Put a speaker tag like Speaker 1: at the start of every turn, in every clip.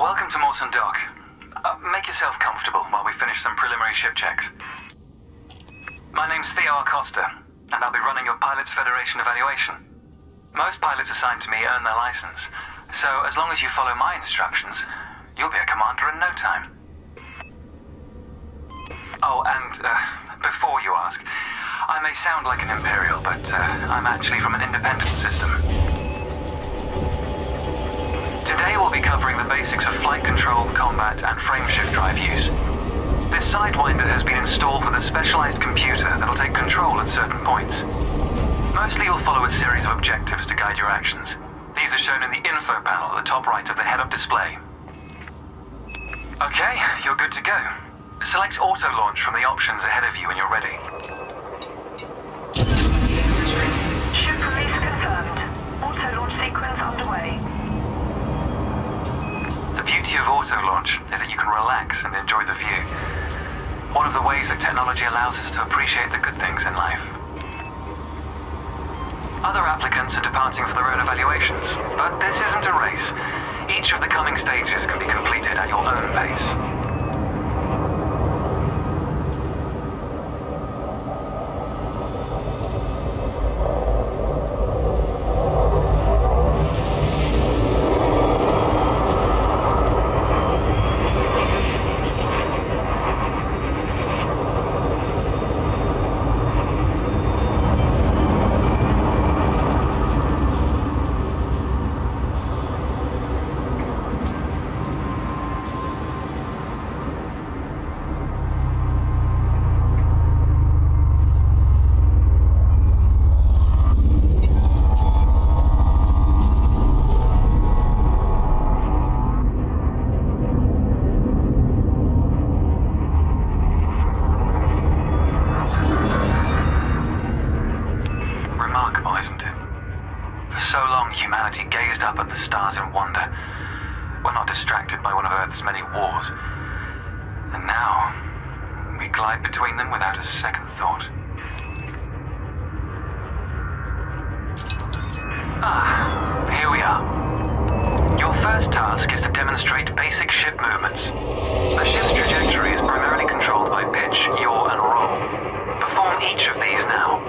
Speaker 1: Welcome to Mawson Dock. Make yourself comfortable while we finish some preliminary ship checks. My name's Theo Acosta, and I'll be running your Pilots Federation evaluation. Most pilots assigned to me earn their license, so as long as you follow my instructions, you'll be a commander in no time. Oh, and before you ask, I may sound like an Imperial, but I'm actually from an independent system. Today we'll be covering the basics of flight control, combat, and frameshift drive use. This Sidewinder has been installed with a specialized computer that'll take control at certain points. Mostly you'll follow a series of objectives to guide your actions. These are shown in the info panel at the top right of the head-up display. Okay, you're good to go. Select auto launch from the options ahead of you when you're ready.
Speaker 2: Ship release confirmed. Auto launch sequence underway.
Speaker 1: The beauty of auto launch is that you can relax and enjoy the view. One of the ways that technology allows us to appreciate the good things in life. Other applicants are departing for their own evaluations, but this isn't a race. Each of the coming stages can be completed at your own pace. Humanity gazed up at the stars in wonder. We're not distracted by one of Earth's many wars. And now, we glide between them without a second thought. Here we are. Your first task is to demonstrate basic ship movements. The ship's trajectory is primarily controlled by pitch, yaw, and roll. Perform each of these now.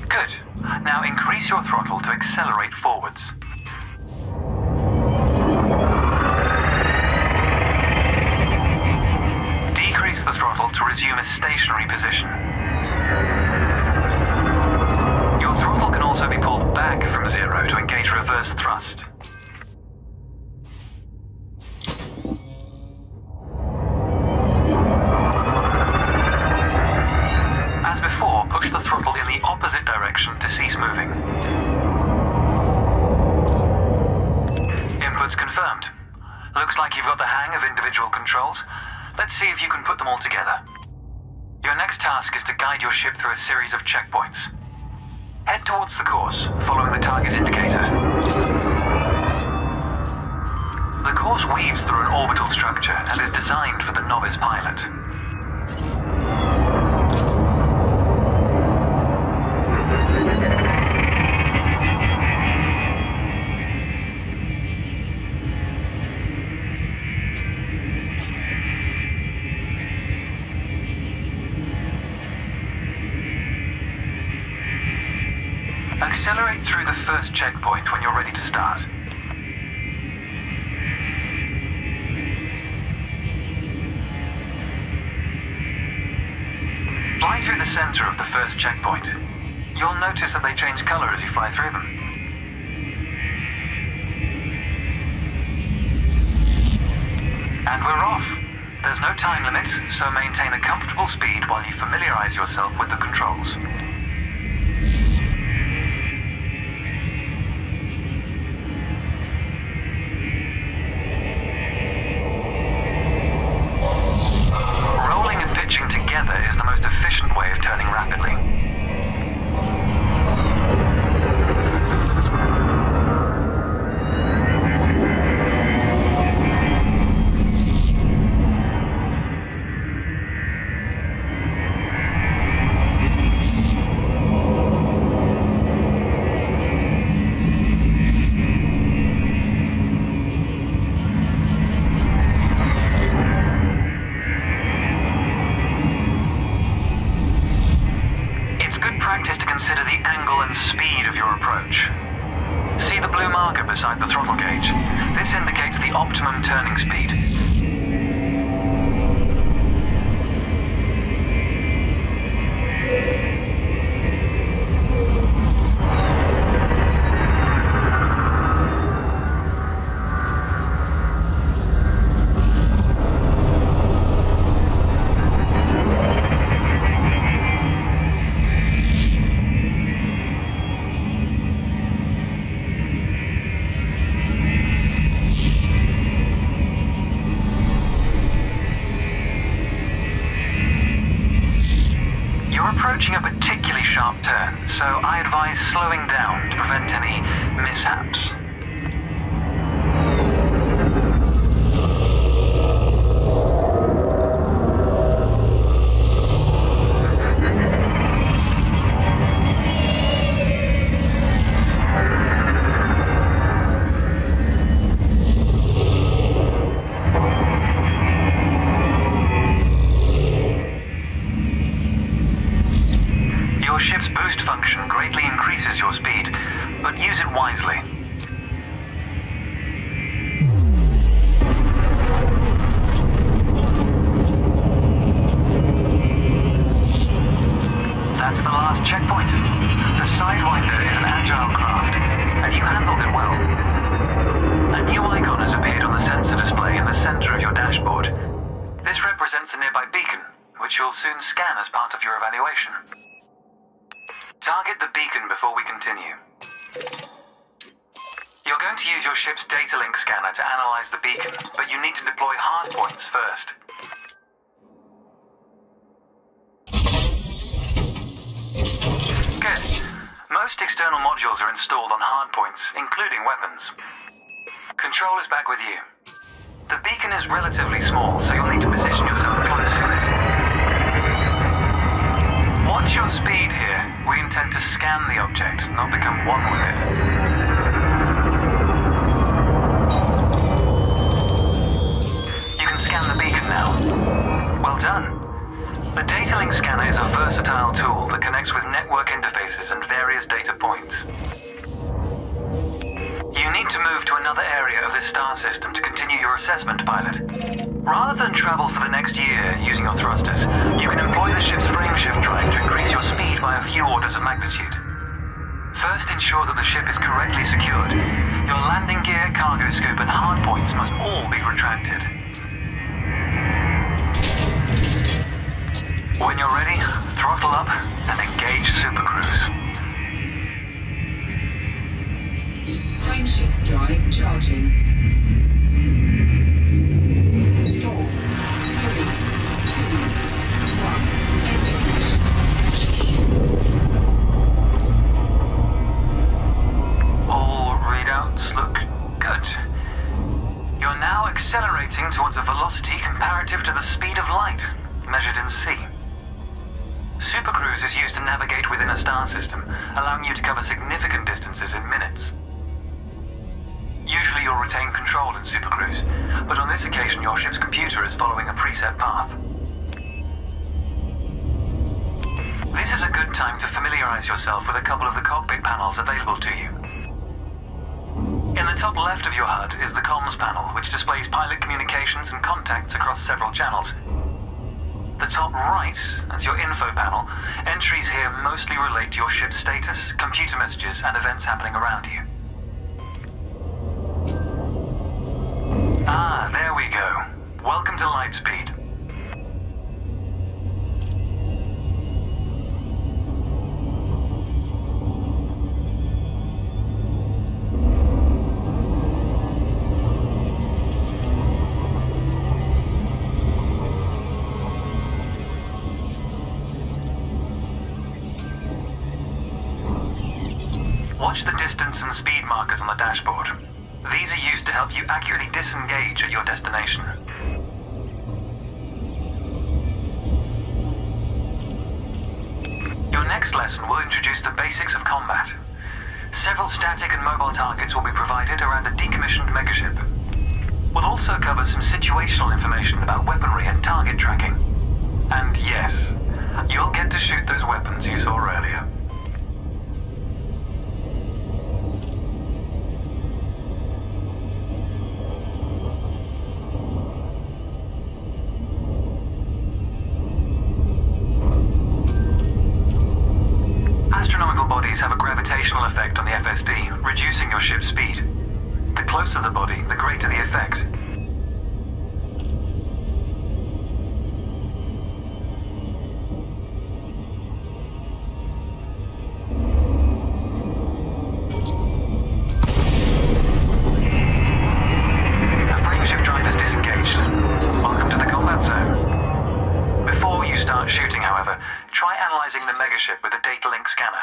Speaker 1: Good. Now increase your throttle to accelerate forwards. Decrease the throttle to resume a stationary position. Your throttle can also be pulled back from zero to engage reverse thrust. As before, push the throttle in the opposite direction to cease moving. Inputs confirmed. Looks like you've got the hang of individual controls. Let's see if you can put them all together. Your next task is to guide your ship through a series of checkpoints. Head towards the course, following the target indicator. The course weaves through an orbital structure and is designed for the novice pilot. Accelerate through the first checkpoint when you're ready to start. Fly through the center of the first checkpoint. You'll notice that they change color as you fly through them. And we're off. There's no time limit, so maintain a comfortable speed while you familiarize yourself with the controls. Rolling and pitching together is the most efficient way of turning rapidly. the blue marker beside the throttle gauge? This indicates the optimum turning speed. Approaching a particularly sharp turn, so I advise slowing down to prevent any mishaps. Your ship's boost function greatly increases your speed, but use it wisely. That's the last checkpoint. The Sidewinder is an agile craft, and you handled it well. A new icon has appeared on the sensor display in the center of your dashboard. This represents a nearby beacon, which you'll soon scan as part of your evaluation. Target the beacon before we continue. You're going to use your ship's data link scanner to analyze the beacon, but you need to deploy hardpoints first. Good. Most external modules are installed on hardpoints, including weapons. Control is back with you. The beacon is relatively small, so you'll need to position yourself close to it. Watch your speed here. We intend to scan the object, not become one with it. You can scan the beacon now. Well done. The data link scanner is a versatile tool that connects with network interfaces and various data points. You need to move to another area of this star system to continue your assessment, pilot. Rather than travel for the next year using your thrusters, you can employ the ship's frameshift drive to increase your speed by a few orders of magnitude. First, ensure that the ship is correctly secured. Your landing gear, cargo scoop, and hardpoints must all be retracted. When you're ready, throttle up and engage Supercruise.
Speaker 3: Frameshift drive charging. 4, 3, 2, 1, engage.
Speaker 1: All readouts look good. You're now accelerating towards a velocity comparative to the speed of light, measured in C. Supercruise is used to navigate within a star system, allowing you to cover significant distances in minutes. Usually you'll retain control in Supercruise, but on this occasion your ship's computer is following a preset path. This is a good time to familiarize yourself with a couple of the cockpit panels available to you. In the top left of your HUD is the comms panel, which displays pilot communications and contacts across several channels. The top right is your info panel. Entries here mostly relate to your ship's status, computer messages, and events happening around you. Ah, there we go. Welcome to Lightspeed. Watch the distance and speed markers on the dashboard. These are used to help you accurately disengage at your destination. Your next lesson will introduce the basics of combat. Several static and mobile targets will be provided around a decommissioned megaship. We'll also cover some situational information about weaponry and target tracking. And yes, you'll get to shoot those weapons you saw earlier. reducing your ship's speed. The closer the body, the greater the effect. The frameshift drive is disengaged. Welcome to the combat zone. Before you start shooting, however, try analyzing the megaship with a data link scanner.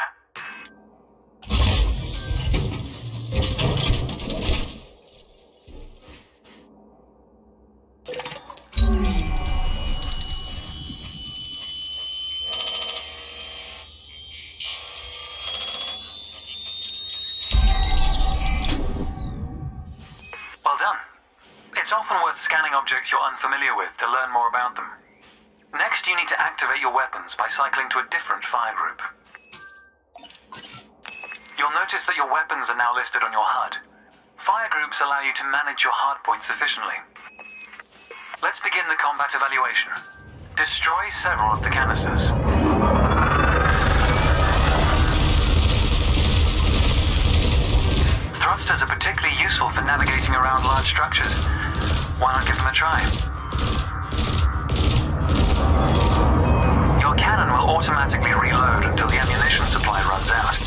Speaker 1: Well done. It's often worth scanning objects you're unfamiliar with to learn more about them. Next, you need to activate your weapons by cycling to a different fire group. You'll notice that your weapons are now listed on your HUD. Fire groups allow you to manage your hardpoints efficiently. Let's begin the combat evaluation. Destroy several of the canisters. Thrusters are particularly useful for navigating around large structures. Why not give them a try? Your cannon will automatically reload until the ammunition supply runs out.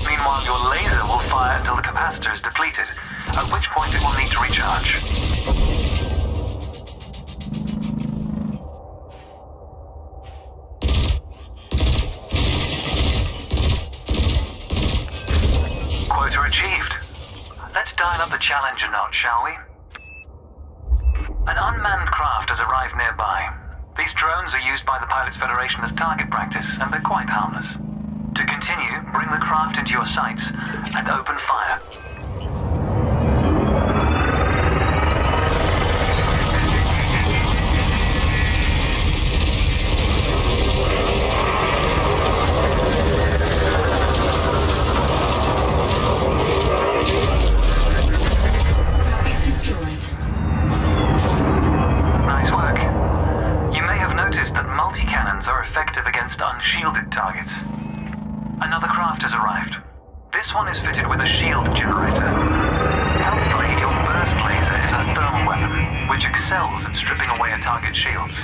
Speaker 1: Meanwhile, your laser will fire until the capacitor is depleted, at which point it will need to recharge. Quota achieved. Let's dial up the challenge a notch, shall we? An unmanned craft has arrived nearby. These drones are used by the Pilots Federation as target practice, and they're quite harmless. To continue, bring the craft into your sights and open fire.
Speaker 3: Target destroyed.
Speaker 1: Nice work. You may have noticed that multi-cannons are effective against unshielded targets. Another craft has arrived. This one is fitted with a shield generator. Helpfully, your burst laser is a thermal weapon, which excels at stripping away a target's shields.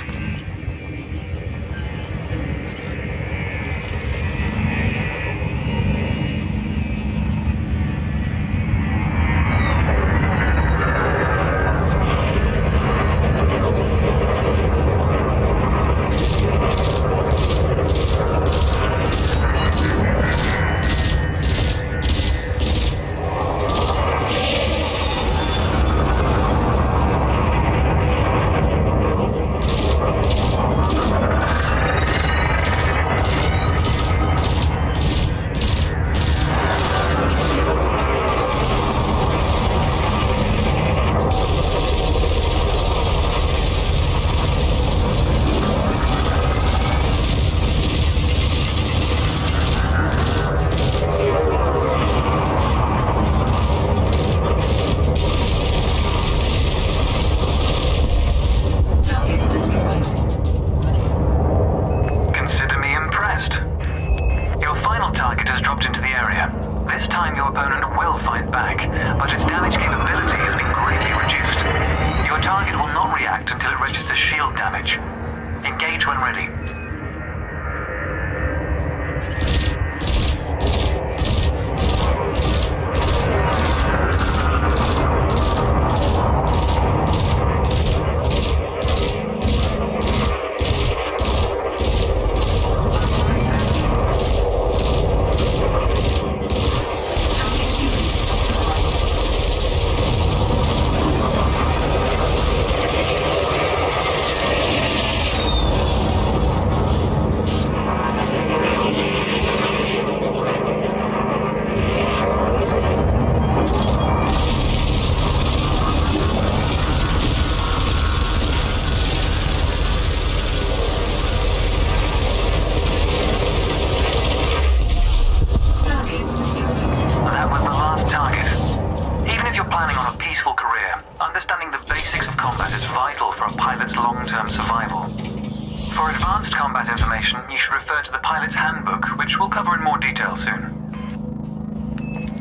Speaker 1: For advanced combat information, you should refer to the Pilot's Handbook, which we'll cover in more detail soon.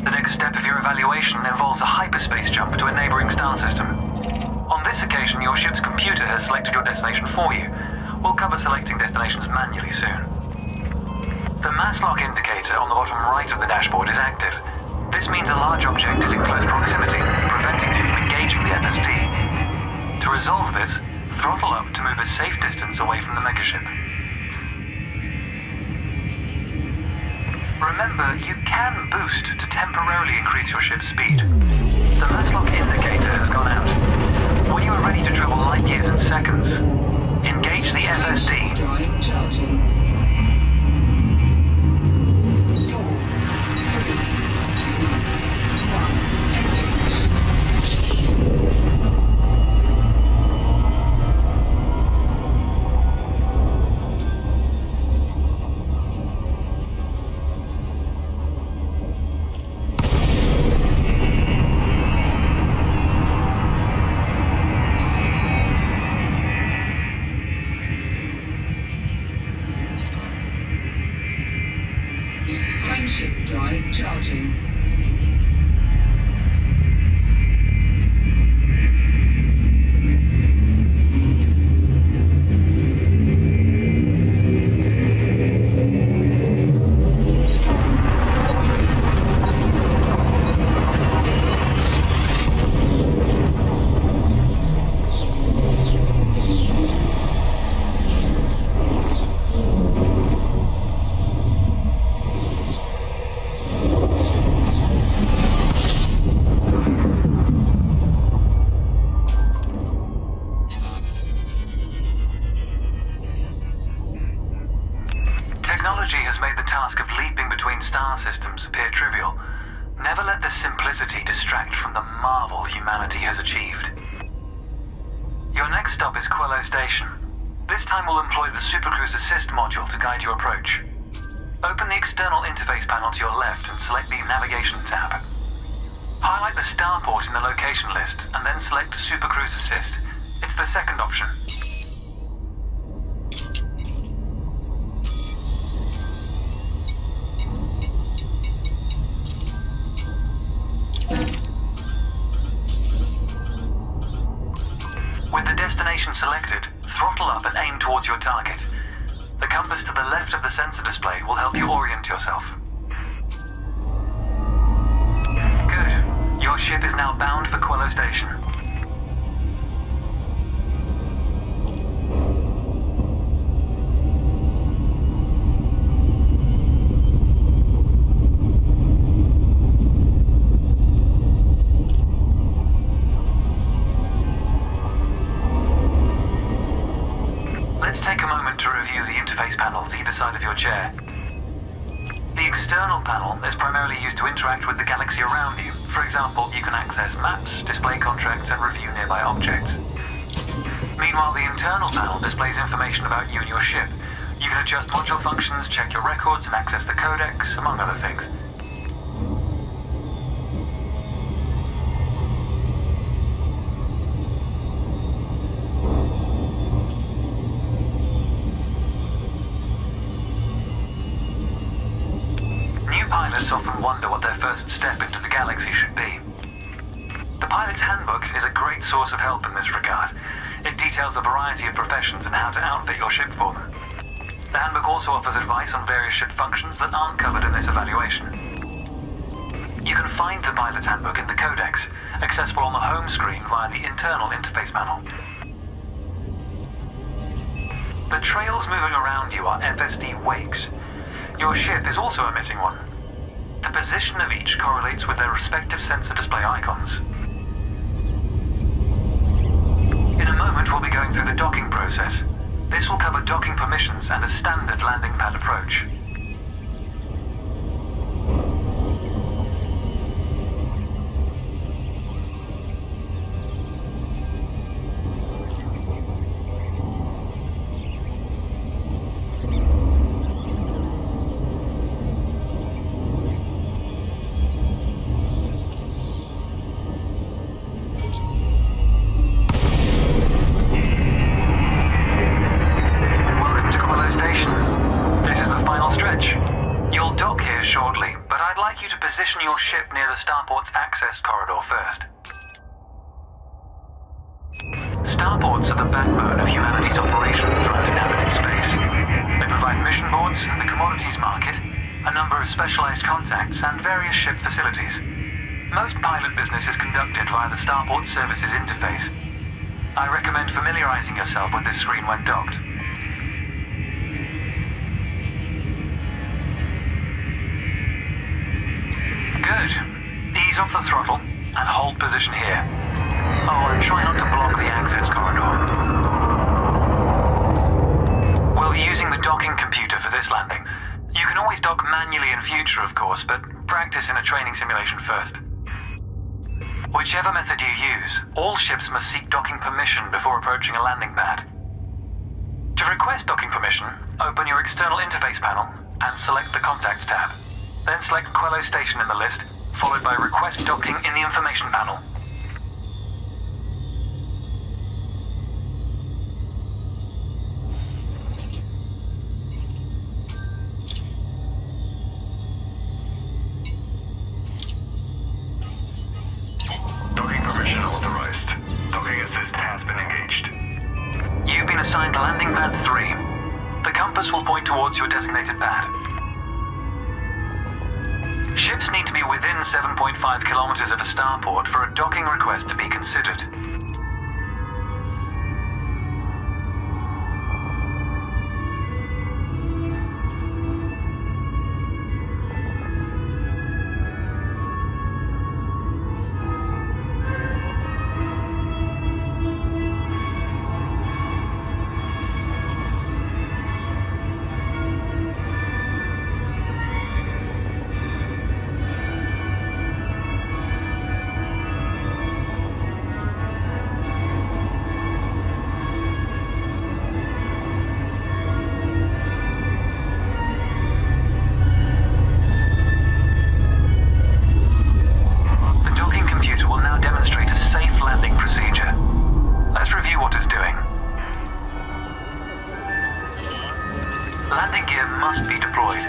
Speaker 1: The next next step of your evaluation involves a hyperspace jump to a neighboring star system. On this occasion, your ship's computer has selected your destination for you. We'll cover selecting destinations manually soon. The mass lock indicator on the bottom right of the dashboard is active. This means a large object is in close proximity, preventing you from engaging the FSD. To resolve this, throttle up to move a safe distance away from the megaship. Remember, you can boost to temporarily increase your ship's speed. The mass lock indicator has gone out. When you are ready to travel light years in seconds, engage the FSD.
Speaker 3: Drive charging. 4, 3, 2, 1, Frameshift drive charging.
Speaker 1: Technology has made the task of leaping between star systems appear trivial. Never let this simplicity distract from the marvel humanity has achieved. Your next stop is Quello Station. This time we'll employ the Supercruise Assist module to guide your approach. Open the external interface panel to your left and select the Navigation tab. Highlight the starport in the location list and then select Supercruise Assist. It's the second option. With the destination selected, throttle up and aim towards your target. The compass to the left of the sensor display will help you orient yourself. Good. Your ship is now bound for Quello Station. Let's take a moment to review the interface panels either side of your chair. The external panel is primarily used to interact with the galaxy around you. For example, you can access maps, display contracts, and review nearby objects. Meanwhile, the internal panel displays information about you and your ship. You can adjust module functions, check your records, and access the codex, among other things. Pilots often wonder what their first step into the galaxy should be. The pilot's handbook is a great source of help in this regard. It details a variety of professions and how to outfit your ship for them. The handbook also offers advice on various ship functions that aren't covered in this evaluation. You can find the pilot's handbook in the codex, accessible on the home screen via the internal interface panel. The trails moving around you are FSD wakes. Your ship is also emitting one. The position of each correlates with their respective sensor display icons. In a moment, we'll be going through the docking process. This will cover docking permissions and a standard landing pad approach. first. Starports are the backbone of humanity's operations throughout inhabited space. They provide mission boards, the commodities market, a number of specialized contacts, and various ship facilities. Most pilot business is conducted via the Starport Services interface. I recommend familiarizing yourself with this screen when docked. Good. Ease off the throttle and hold position here. Oh, and try not to block the access corridor. We'll be using the docking computer for this landing. You can always dock manually in future, of course, but practice in a training simulation first. Whichever method you use, all ships must seek docking permission before approaching a landing pad. To request docking permission, open your external interface panel and select the Contacts tab. Then select Quello Station in the list, followed by Request Docking in the information panel.
Speaker 4: Docking permission authorized. Docking assist has been engaged.
Speaker 1: You've been assigned landing pad 3. The compass will point towards your designated pad. Ships need to be within 7.5 kilometers of a starport for a docking request to be considered. Landing gear must be deployed.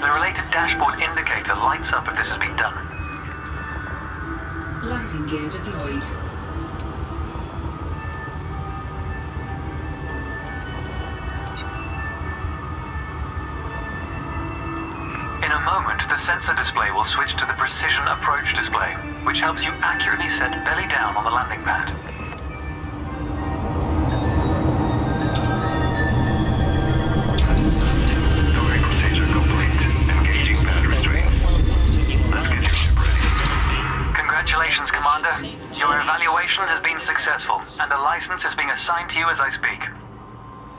Speaker 1: The related dashboard indicator lights up if this has been done.
Speaker 3: Landing gear deployed.
Speaker 1: In a moment, the sensor display will switch to the precision approach display, which helps you accurately set belly down on the landing pad.
Speaker 4: Docking procedure complete. Engaging pad restraints. Let's get your ship ready.
Speaker 1: Congratulations, Commander. Your evaluation has been successful, and a license is being assigned to you as I speak.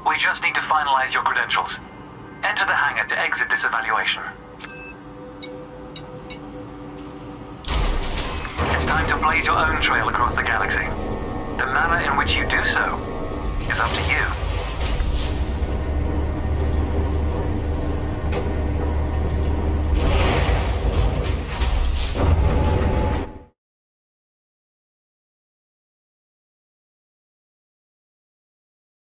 Speaker 1: We just need to finalize your credentials. Enter the hangar to exit this evaluation. It's time to blaze your own trail across the galaxy. The manner in which you do so